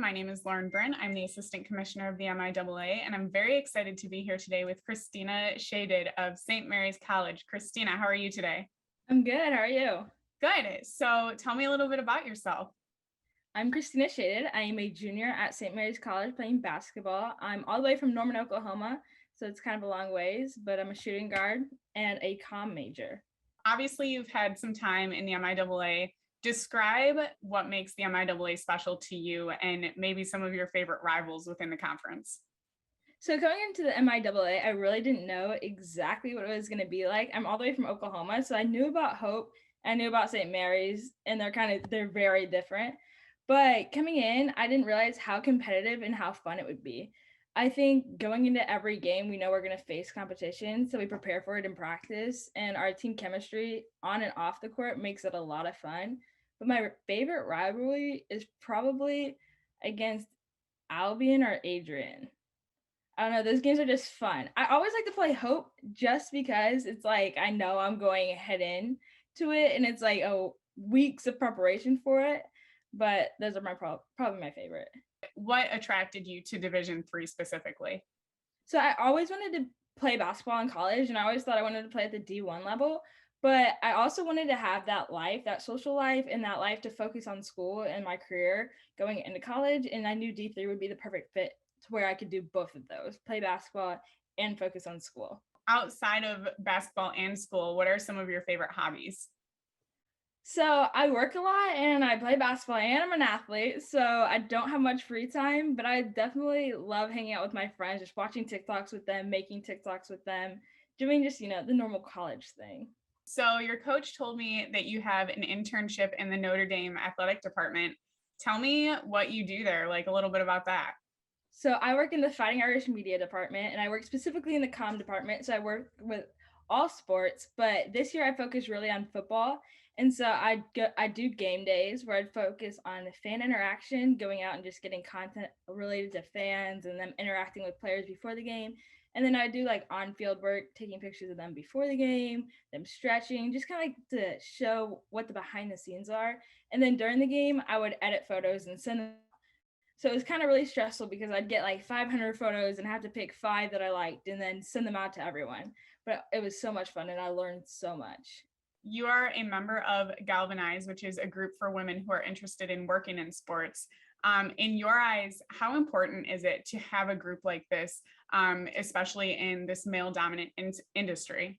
My name is Lauren Bryn. I'm the Assistant Commissioner of the MIAA, and I'm very excited to be here today with Christina Shadid of St. Mary's College. Christina, how are you today? I'm good. How are you? Good. So tell me a little bit about yourself. I'm Christina Shadid. I am a junior at St. Mary's College playing basketball. I'm all the way from Norman, Oklahoma, so it's kind of a long ways, but I'm a shooting guard and a comm major. Obviously, you've had some time in the MIAA. Describe what makes the MIAA special to you and maybe some of your favorite rivals within the conference. So going into the MIAA, I really didn't know exactly what it was going to be like. I'm all the way from Oklahoma, so I knew about Hope, I knew about St. Mary's, and they're very different. But coming in, I didn't realize how competitive and how fun it would be. I think going into every game, we know we're going to face competition, so we prepare for it in practice, and our team chemistry on and off the court makes it a lot of fun. But my favorite rivalry is probably against Albion or Adrian. I don't know, those games are just fun. I always like to play Hope just because it's like I know I'm going head in to it and it's like weeks of preparation for it. But those are my probably my favorite. What attracted you to Division III specifically? So I always wanted to play basketball in college and I always thought I wanted to play at the D1 level. But I also wanted to have that life, that social life, and that life to focus on school and my career going into college. And I knew D3 would be the perfect fit to where I could do both of those, play basketball and focus on school. Outside of basketball and school, what are some of your favorite hobbies? So I work a lot and I play basketball and I'm an athlete. So I don't have much free time, but I definitely love hanging out with my friends, just watching TikToks with them, making TikToks with them, doing just, the normal college thing. So your coach told me that you have an internship in the Notre Dame athletic department. Tell me what you do there, like a little bit about that. So I work in the Fighting Irish media department and I work specifically in the comm department. So I work with all sports, but this year I focus really on football. And so I do game days where I'd focus on fan interaction, going out and just getting content related to fans and them interacting with players before the game. And then I do like on-field work, taking pictures of them before the game, them stretching, just kind of like to show what the behind the scenes are. And then during the game, I would edit photos and send them. So it was kind of really stressful because I'd get like 500 photos and have to pick 5 that I liked and then send them out to everyone. But it was so much fun and I learned so much. You are a member of Galvanize, which is a group for women who are interested in working in sports. In your eyes, how important is it to have a group like this, especially in this male dominant industry?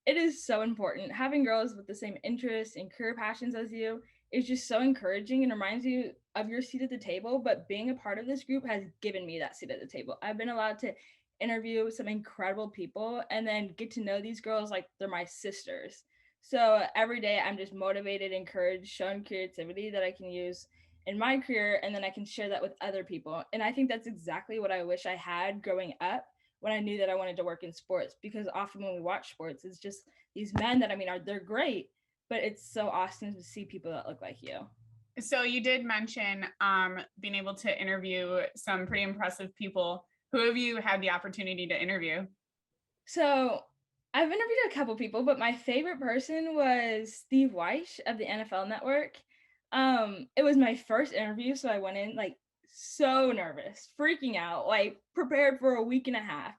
It is so important. Having girls with the same interests and career passions as you is just so encouraging and reminds you of your seat at the table. But being a part of this group has given me that seat at the table. I've been allowed to interview some incredible people and then get to know these girls like they're my sisters. So every day I'm just motivated, encouraged, shown creativity that I can use in my career and then I can share that with other people. And I think that's exactly what I wish I had growing up when I knew that I wanted to work in sports, because often when we watch sports, it's just these men that they're great, but it's so awesome to see people that look like you. So you did mention being able to interview some pretty impressive people. Who have you had the opportunity to interview? So I've interviewed a couple people, but my favorite person was Steve Weish of the NFL Network. It was my first interview, so I went in like so nervous, freaking out, like prepared for a week and a half.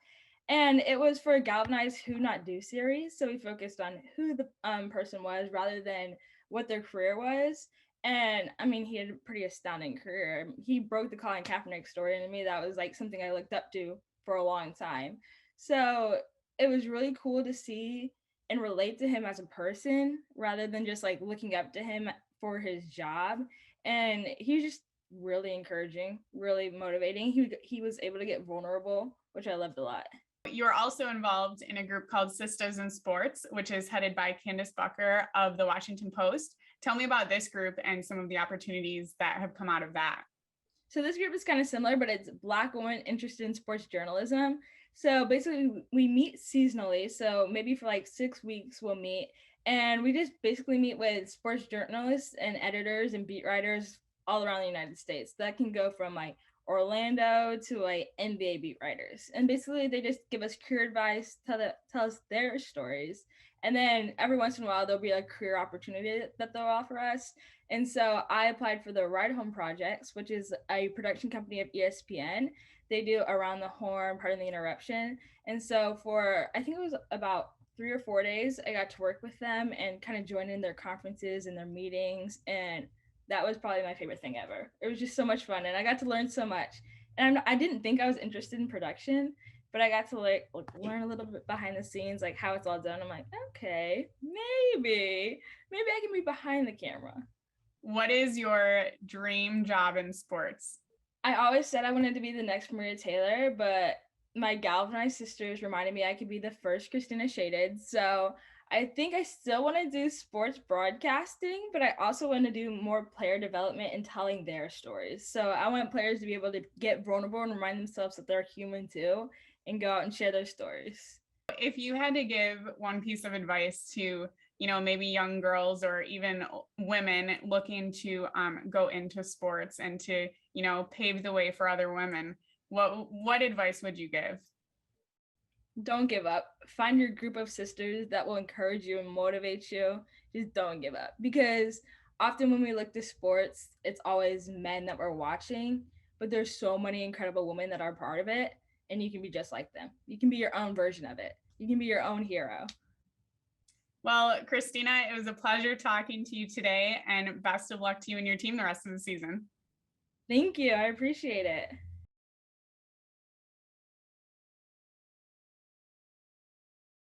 And it was for a Galvanize Who Not Do series. So we focused on who the person was rather than what their career was. And he had a pretty astounding career. He broke the Colin Kaepernick story. And to me, that was like something I looked up to for a long time. So it was really cool to see and relate to him as a person rather than just like looking up to him for his job. And he was just really encouraging, really motivating. He was able to get vulnerable, which I loved a lot. You're also involved in a group called Sistas in Sports, which is headed by Candace Bucker of the Washington Post. Tell me about this group and some of the opportunities that have come out of that. So this group is kind of similar, but it's Black women interested in sports journalism. So basically we meet seasonally. So maybe for like 6 weeks we'll meet and we just basically meet with sports journalists and editors and beat writers all around the United States. That can go from like Orlando to like NBA beat writers. And basically they just give us career advice, tell us their stories, And then every once in a while, there'll be a career opportunity that they'll offer us. And so I applied for the Ride Home Projects, which is a production company of ESPN. They do Around the Horn, Pardon the Interruption. And so for, I think it was about 3 or 4 days, I got to work with them and kind of join in their conferences and their meetings. And that was probably my favorite thing ever. It was just so much fun, and I got to learn so much. And I didn't think I was interested in production, but I got to learn a little bit behind the scenes, like how it's all done. I'm like, okay, maybe I can be behind the camera. What is your dream job in sports? I always said I wanted to be the next Maria Taylor, but my Galvanized sisters reminded me I could be the first Christina Shadid. So I think I still want to do sports broadcasting, but I also want to do more player development and telling their stories. So I want players to be able to get vulnerable and remind themselves that they're human too and go out and share their stories. If you had to give one piece of advice to, maybe young girls or even women looking to go into sports and to, pave the way for other women, what advice would you give? Don't give up. Find your group of sisters that will encourage you and motivate you. Just don't give up, because often when we look to sports, it's always men that we're watching, but there's so many incredible women that are part of it, and you can be just like them. You can be your own version of it. You can be your own hero. Well, Christina, it was a pleasure talking to you today, and best of luck to you and your team the rest of the season. Thank you. I appreciate it.